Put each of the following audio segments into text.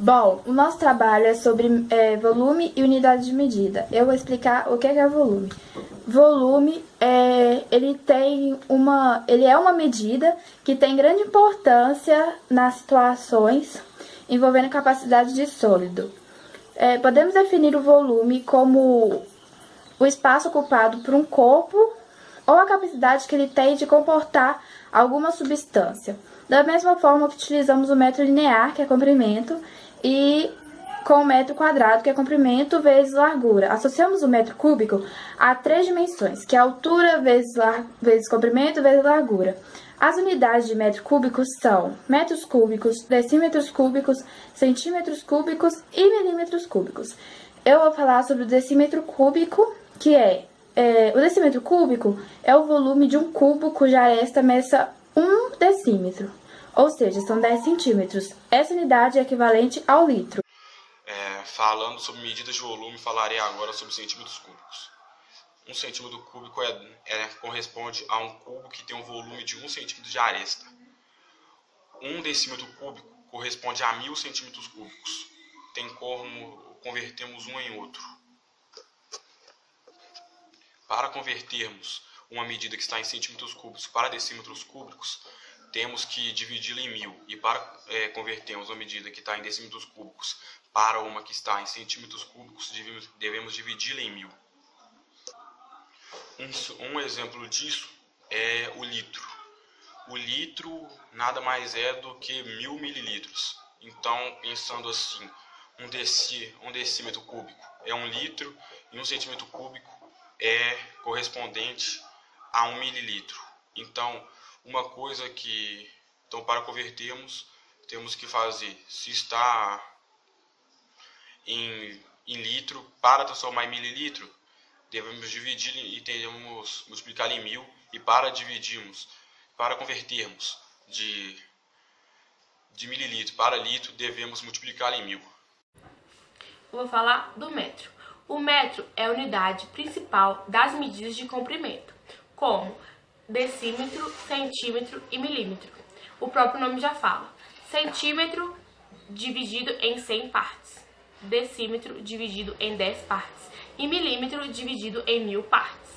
Bom, o nosso trabalho é sobre volume e unidade de medida. Eu vou explicar o que é volume. Volume ele é uma medida que tem grande importância nas situações envolvendo capacidade de sólido. Podemos definir o volume como o espaço ocupado por um corpo ou a capacidade que ele tem de comportar alguma substância. Da mesma forma, utilizamos o metro linear, que é comprimento, e com o metro quadrado, que é comprimento vezes largura. Associamos o metro cúbico a 3 dimensões, que é altura vezes comprimento vezes largura. As unidades de metro cúbico são metros cúbicos, decímetros cúbicos, centímetros cúbicos e milímetros cúbicos. Eu vou falar sobre o decímetro cúbico, que o decímetro cúbico é o volume de um cubo cuja aresta meça 1 decímetro, ou seja, são 10 centímetros. Essa unidade é equivalente ao litro. Falando sobre medidas de volume, falarei agora sobre centímetros cúbicos. Um centímetro cúbico corresponde a um cubo que tem um volume de 1 centímetro de aresta. Um decímetro cúbico corresponde a 1000 centímetros cúbicos. Tem como convertermos um em outro. Para convertermos uma medida que está em centímetros cúbicos para decímetros cúbicos, temos que dividi-la em 1000. E para convertermos uma medida que está em decímetros cúbicos para uma que está em centímetros cúbicos, devemos dividi-la em 1000. Um exemplo disso é o litro. O litro nada mais é do que 1000 mililitros. Então, pensando assim, um decímetro cúbico é 1 litro e 1 centímetro cúbico é correspondente a 1 mililitro. Então, para convertermos, temos que fazer, se está em litro, para transformar em mililitro, devemos dividir e devemos multiplicar em 1000, e para convertermos de mililitro para litro, devemos multiplicar em 1000. Vou falar do metro. O metro é a unidade principal das medidas de comprimento, como decímetro, centímetro e milímetro. O próprio nome já fala. Centímetro dividido em 100 partes, decímetro dividido em 10 partes e milímetro dividido em 1000 partes.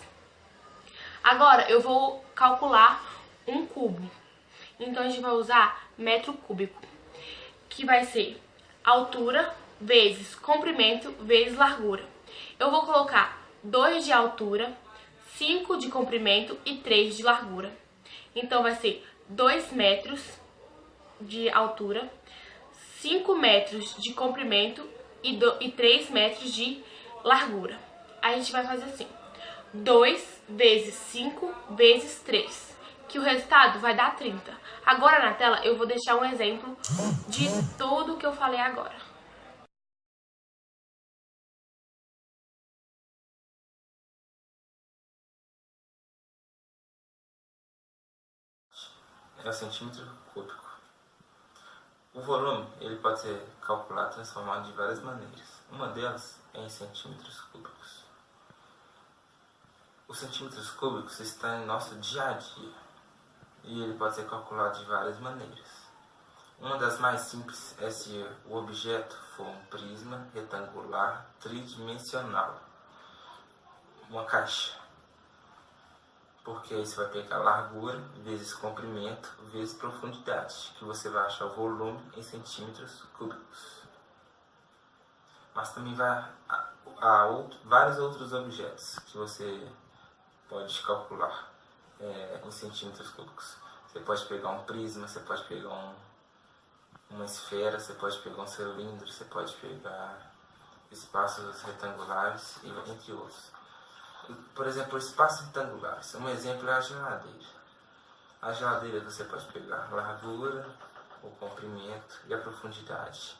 Agora eu vou calcular um cubo. Então a gente vai usar metro cúbico, que vai ser altura vezes comprimento vezes largura. Eu vou colocar 2 de altura, 5 de comprimento e 3 de largura. Então vai ser 2 metros de altura, 5 metros de comprimento e 3 metros de largura. A gente vai fazer assim: 2 vezes 5 vezes 3, que o resultado vai dar 30. Agora na tela eu vou deixar um exemplo de tudo que eu falei agora. É o centímetro cúbico. O volume ele pode ser calculado e transformado de várias maneiras. Uma delas é em centímetros cúbicos. Os centímetros cúbicos estão em nosso dia a dia e ele pode ser calculado de várias maneiras. Uma das mais simples é se o objeto for um prisma retangular tridimensional, uma caixa, porque aí você vai pegar largura vezes comprimento vezes profundidade, que você vai achar o volume em centímetros cúbicos. Mas também há vários outros objetos que você pode calcular em centímetros cúbicos. Você pode pegar um prisma, você pode pegar uma esfera, você pode pegar um cilindro, você pode pegar espaços retangulares, entre outros. Por exemplo, espaços retangulares. Um exemplo é a geladeira. A geladeira você pode pegar a largura, o comprimento e a profundidade.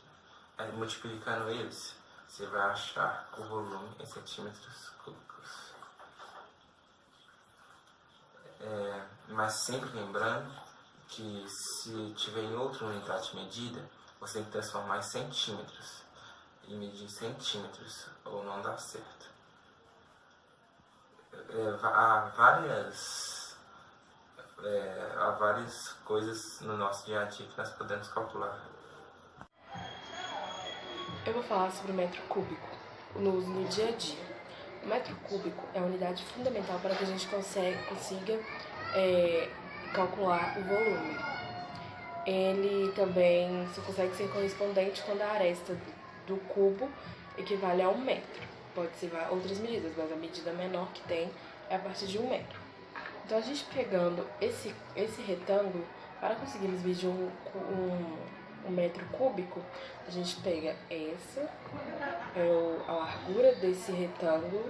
Aí, multiplicando eles, você vai achar o volume em centímetros cúbicos. Mas sempre lembrando que se tiver em outra unidade de medida, você tem que transformar em centímetros e medir em centímetros, ou não dá certo. Há várias coisas no nosso dia a dia que nós podemos calcular. Eu vou falar sobre o metro cúbico no uso no dia a dia. O metro cúbico é a unidade fundamental para que a gente consiga calcular o volume. Ele também só consegue ser correspondente quando a aresta do cubo equivale a 1 metro. Pode ser outras medidas, mas a medida menor que tem é a partir de 1 metro. Então, a gente pegando esse retângulo, para conseguirmos medir um metro cúbico, a gente pega a largura desse retângulo,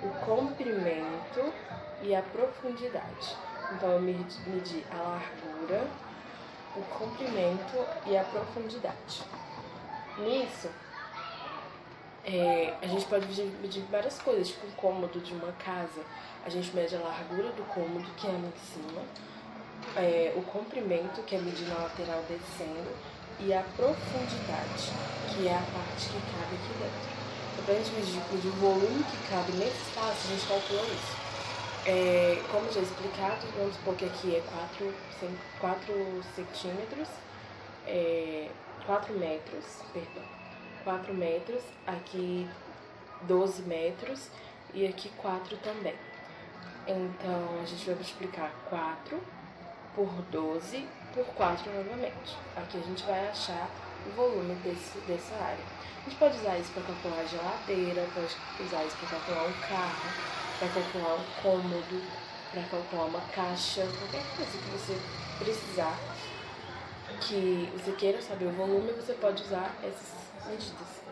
o comprimento e a profundidade. Então, eu medi a largura, o comprimento e a profundidade. Nisso, a gente pode medir várias coisas, tipo um cômodo de uma casa. A gente mede a largura do cômodo, que é ali em cima, o comprimento, que é medir na lateral descendo, e a profundidade, que é a parte que cabe aqui dentro. Então, para a gente medir o volume que cabe nesse espaço, a gente calcula isso. Como já explicado, vamos supor que aqui é 4 centímetros, 4 metros, perdão. 4 metros, aqui 12 metros e aqui 4 também. Então, a gente vai multiplicar 4 por 12 por 4 novamente. Aqui a gente vai achar o volume dessa área. A gente pode usar isso para calcular a geladeira, pode usar isso para calcular um carro, para calcular um cômodo, para calcular uma caixa, qualquer coisa que você precisar, que você queira saber o volume, você pode usar essas medidas.